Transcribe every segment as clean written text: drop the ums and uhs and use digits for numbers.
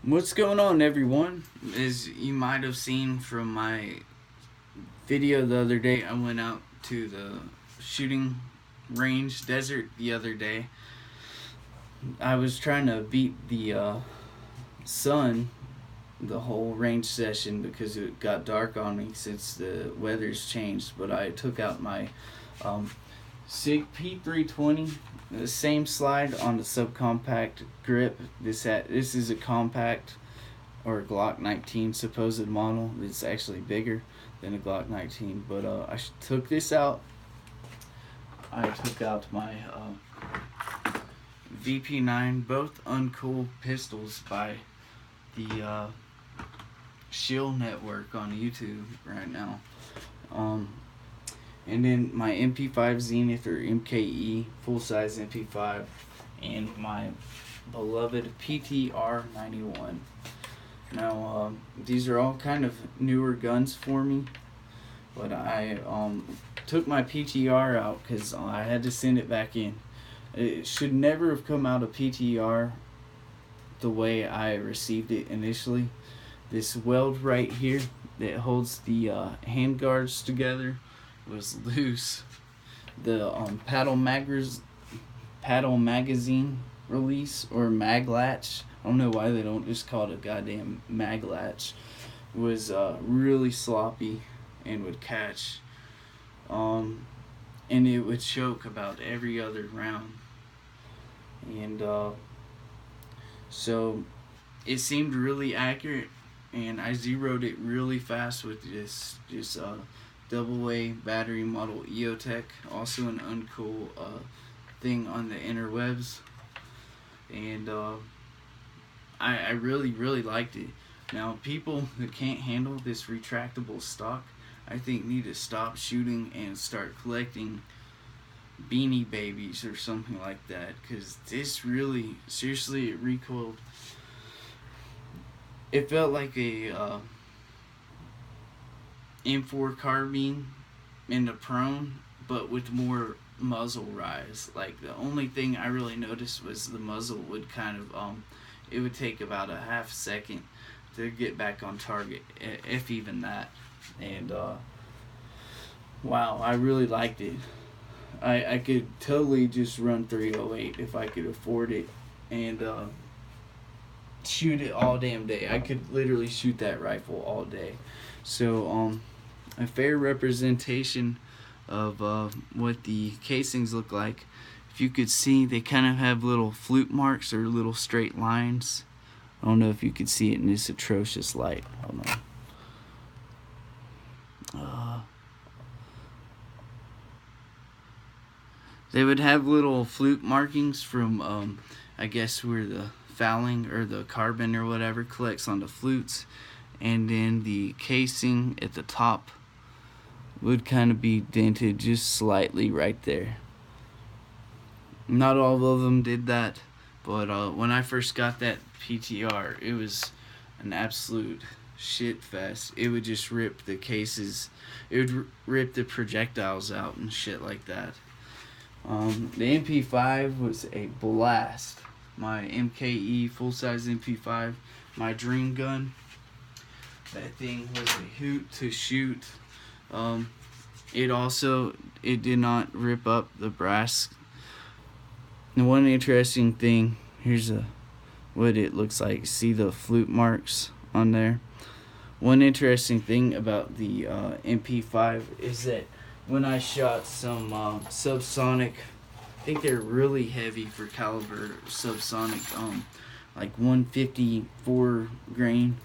What's going on, everyone? As you might have seen from my video the other day, I went out to the shooting range desert the other day. I was trying to beat the sun the whole range session because it got dark on me since the weather's changed. But I took out my um, Sig P320, the same slide on the subcompact grip. This is a compact or Glock 19 supposed model. It's actually bigger than a Glock 19. But took this out. I took out my VP9, both uncool pistols by the Shield Network on YouTube right now. And then my MP5 Zenith or MKE full size MP5, and my beloved PTR91. Now these are all kind of newer guns for me, but I took my PTR out because I had to send it back in. It should never have come out of PTR the way I received it initially. This weld right here that holds the hand guards together was loose. The paddle magazine release or mag latch, I don't know why they don't just call it a goddamn mag latch, was really sloppy and would catch, and it would choke about every other round. And so it seemed really accurate, and I zeroed it really fast with this AA battery model EOTech, also an uncool thing on the interwebs. And I really liked it. Now, people that can't handle this retractable stock, I think need to stop shooting and start collecting Beanie Babies or something like that, because this really, seriously, it recoiled. It felt like a M4 carbine in the prone, but with more muzzle rise. Like, the only thing I really noticed was the muzzle would kind of it would take about a half second to get back on target, if even that. And wow, I really liked it. I could totally just run 308 if I could afford it, and shoot it all damn day. I could literally shoot that rifle all day. So a fair representation of what the casings look like. If you could see, they kind of have little flute marks or little straight lines. I don't know if you could see it in this atrocious light. Hold on. They would have little flute markings from I guess where the fouling or the carbon or whatever collects on the flutes, and then the casing at the top would kind of be dented just slightly right there. Not all of them did that, but when I first got that PTR, it was an absolute shit fest. It would just rip the cases, it would rip the projectiles out and shit like that. The MP5 was a blast. My MKE full-size MP5, my dream gun. That thing was a hoot to shoot. It did not rip up the brass. And one interesting thing, here's what it looks like. See the flute marks on there? One interesting thing about the MP5 is that when I shot some subsonic, I think they're really heavy for caliber subsonic, like 154 grain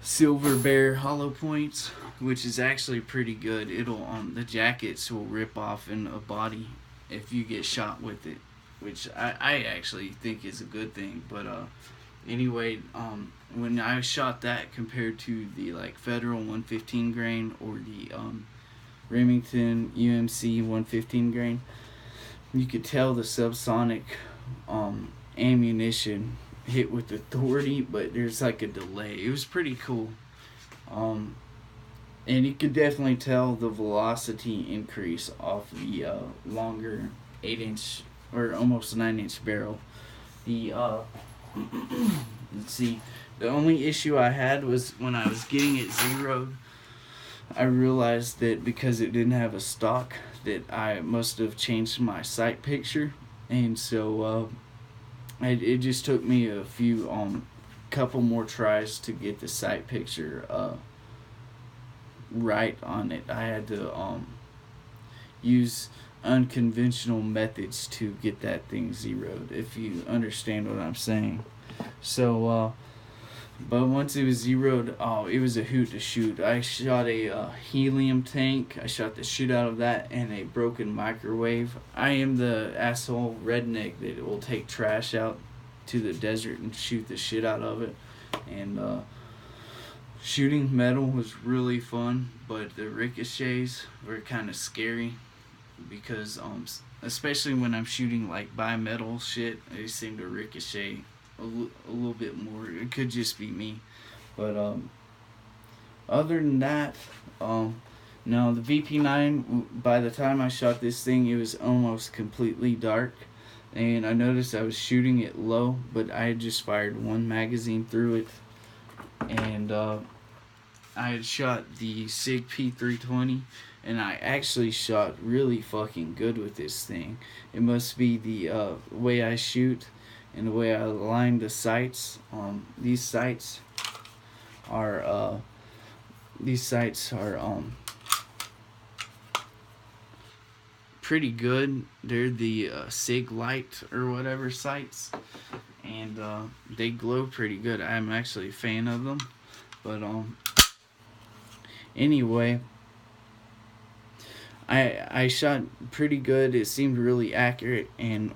Silver Bear hollow points, which is actually pretty good. It'll the jackets will rip off in a body if you get shot with it, which I actually think is a good thing. But anyway, when I shot that compared to the like Federal 115 grain or the Remington UMC 115 grain, you could tell the subsonic ammunition hit with authority, but there's like a delay. It was pretty cool. And you could definitely tell the velocity increase off the longer 8-inch or almost 9-inch barrel. The Let's see. The only issue I had was when I was getting it zeroed, I realized that because it didn't have a stock, that I must have changed my sight picture, and so it just took me a few couple more tries to get the sight picture right on it. I had to use unconventional methods to get that thing zeroed, if you understand what I'm saying. So but once it was zeroed, oh, it was a hoot to shoot. I shot a helium tank. I shot the shit out of that and a broken microwave. I am the asshole redneck that will take trash out to the desert and shoot the shit out of it. And shooting metal was really fun, but the ricochets were kind of scary because especially when I'm shooting like bimetal shit, they seem to ricochet a little bit more. It could just be me, but other than that, no, the VP9. By the time I shot this thing, it was almost completely dark, and I noticed I was shooting it low, but I had just fired one magazine through it, and I had shot the Sig P320, and I actually shot really fucking good with this thing. It must be the way I shoot and the way I align the sights. These sights are pretty good. They're the Sig Light or whatever sights, and they glow pretty good. I'm actually a fan of them, but anyway, I shot pretty good. It seemed really accurate, and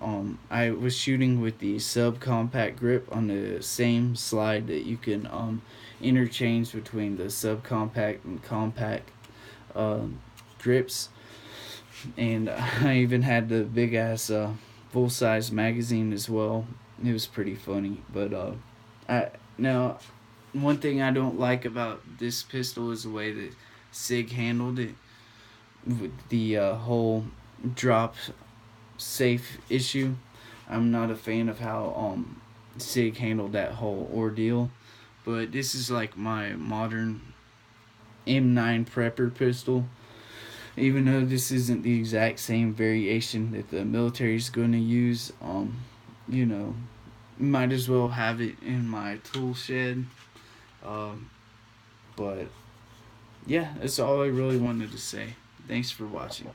I was shooting with the subcompact grip on the same slide that you can interchange between the subcompact and compact grips, and I even had the big ass full size magazine as well. It was pretty funny, but I now one thing I don't like about this pistol is the way that Sig handled it with the whole drop safe issue. I'm not a fan of how Sig handled that whole ordeal, but this is like my modern M9 prepper pistol. Even though this isn't the exact same variation that the military is going to use, you know, might as well have it in my tool shed. But yeah, that's all I really wanted to say. Thanks for watching.